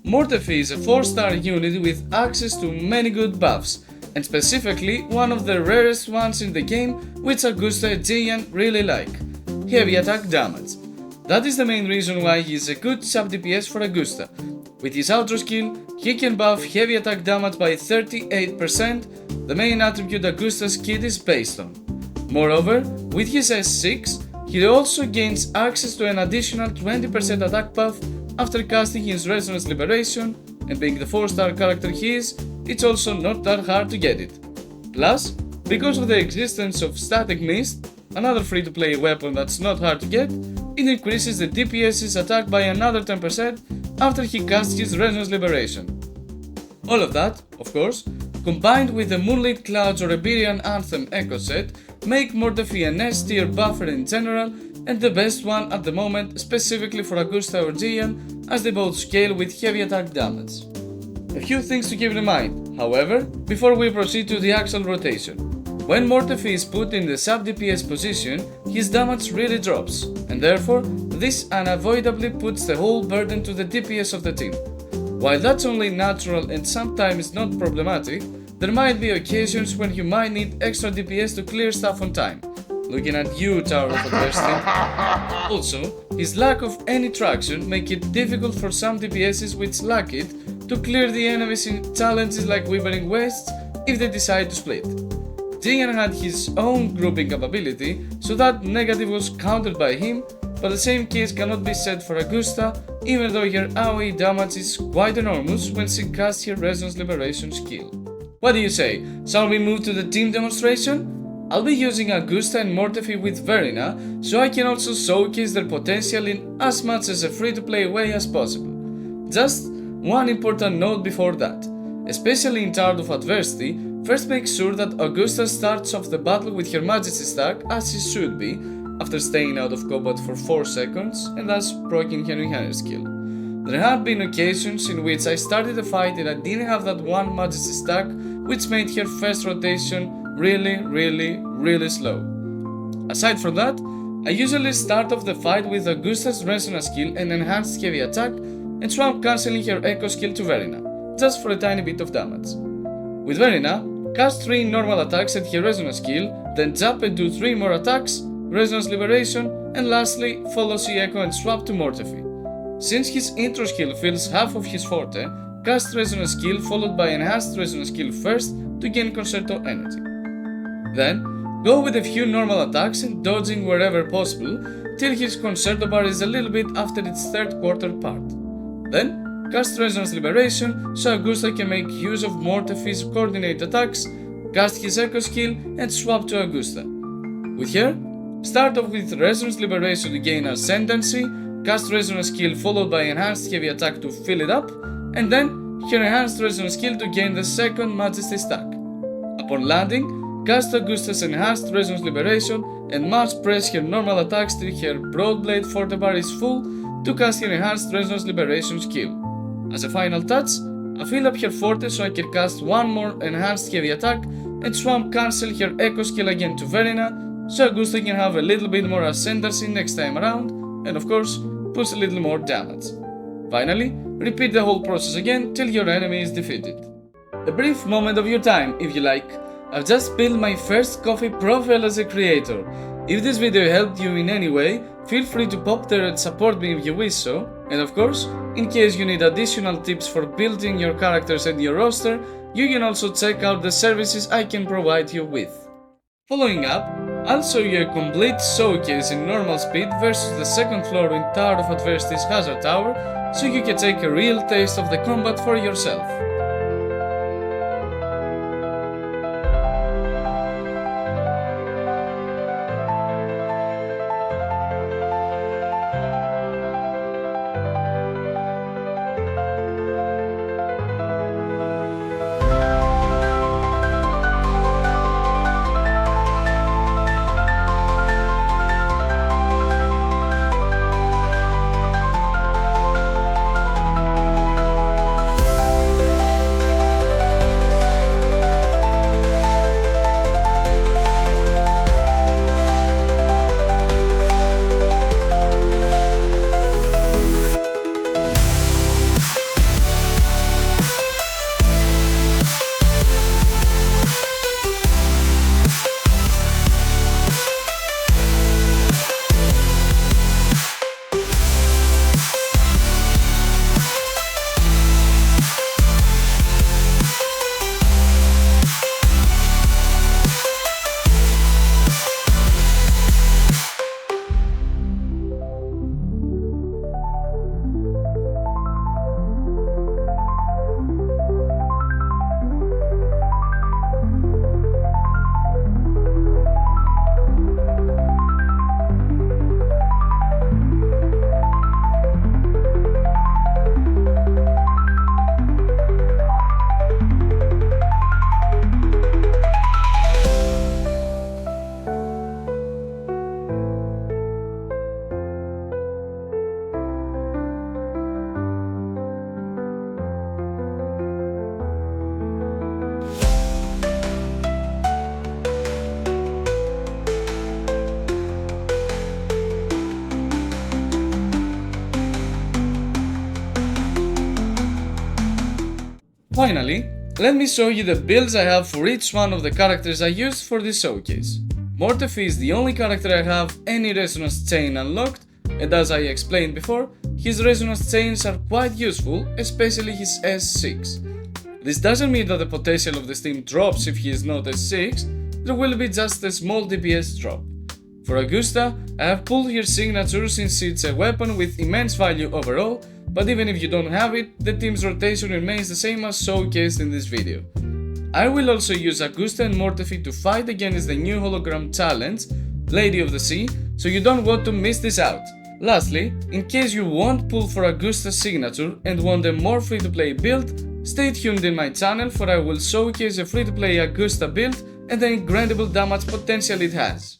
Mortefi is a 4-star unit with access to many good buffs, and specifically one of the rarest ones in the game which Augusta F2P really like: heavy attack damage. That is the main reason why he is a good sub-DPS for Augusta. With his outro skill, he can buff heavy attack damage by 38%, the main attribute Augusta's kit is based on. Moreover, with his S6, he also gains access to an additional 20% attack buff after casting his Resonance Liberation, and being the 4-star character he is, it's also not that hard to get it. Plus, because of the existence of Static Mist, another free-to-play weapon that's not hard to get, it increases the DPS's attack by another 10% after he casts his Resonance Liberation. All of that, of course, combined with the Moonlit Clouds or Iberian Anthem Echo set, make Mortefi an S tier buffer in general and the best one at the moment specifically for Augusta or Gian, as they both scale with heavy attack damage. A few things to keep in mind, however, before we proceed to the actual rotation. When Mortefi is put in the sub-DPS position, his damage really drops, and therefore this unavoidably puts the whole burden to the DPS of the team. While that's only natural and sometimes not problematic, there might be occasions when you might need extra DPS to clear stuff on time. Looking at you, Tower of Adversity. Also, his lack of any traction make it difficult for some DPSs which lack it to clear the enemies in challenges like Wuthering Wastes if they decide to split. Gian had his own grouping capability, so that negative was countered by him, but the same case cannot be said for Augusta, even though her AoE damage is quite enormous when she casts her Resonance Liberation skill. What do you say? Shall we move to the team demonstration? I'll be using Augusta and Mortefi with Verina, so I can also showcase their potential in as much as a free-to-play way as possible. Just one important note before that: especially in Tower of Adversity, first make sure that Augusta starts off the battle with her Majesty stack as she should be, after staying out of combat for 4 seconds and thus proccing her enhancer skill. There have been occasions in which I started a fight and I didn't have that one Majesty stack, which made her first rotation really slow. Aside from that, I usually start off the fight with Augusta's Resonance skill and enhanced heavy attack and swap cancelling her Echo skill to Verina, just for a tiny bit of damage. With Verina, cast 3 normal attacks at her Resonance skill, then jump and do 3 more attacks, Resonance Liberation, and lastly follow C Echo and swap to Mortefi. Since his intro skill fills half of his forte, cast Resonance skill followed by enhanced Resonance skill first to gain Concerto energy. Then, go with a few normal attacks and dodging wherever possible till his Concerto bar is a little bit after its 3rd quarter part. Then, cast Resonance Liberation so Augusta can make use of Mortefi's coordinate attacks, cast his Echo skill and swap to Augusta. With her, start off with Resonance Liberation to gain Ascendancy, cast Resonance skill followed by enhanced heavy attack to fill it up, and then her enhanced Resonance skill to gain the 2nd Majesty stack. Upon landing, cast Augusta's enhanced Resonance Liberation and must press her normal attacks till her Broadblade forte bar is full to cast her enhanced Resonance Liberation skill. As a final touch, I fill up her forte so I can cast 1 more enhanced heavy attack and swap cancel her Echo skill again to Verina so Augusta can have a little bit more Ascendancy next time around and of course push a little more damage. Finally, repeat the whole process again till your enemy is defeated. A brief moment of your time if you like. I've just built my first coffee profile as a creator. If this video helped you in any way, feel free to pop there and support me if you wish so, and of course, in case you need additional tips for building your characters and your roster, you can also check out the services I can provide you with. Following up, I'll show you a complete showcase in normal speed versus the 2nd floor in Tower of Adversity's Hazard Tower, so you can take a real taste of the combat for yourself. Finally, let me show you the builds I have for each one of the characters I used for this showcase. Mortefi is the only character I have any resonance chain unlocked, and as I explained before, his resonance chains are quite useful, especially his S6. This doesn't mean that the potential of the team drops if he is not S6, there will be just a small DPS drop. For Augusta, I have pulled her signature since it's a weapon with immense value overall, but even if you don't have it, the team's rotation remains the same as showcased in this video. I will also use Augusta and Mortefi to fight against the new hologram challenge, Lady of the Sea, so you don't want to miss this out. Lastly, in case you won't pull for Augusta's signature and want a more free-to-play build, stay tuned in my channel for I will showcase a free-to-play Augusta build and the incredible damage potential it has.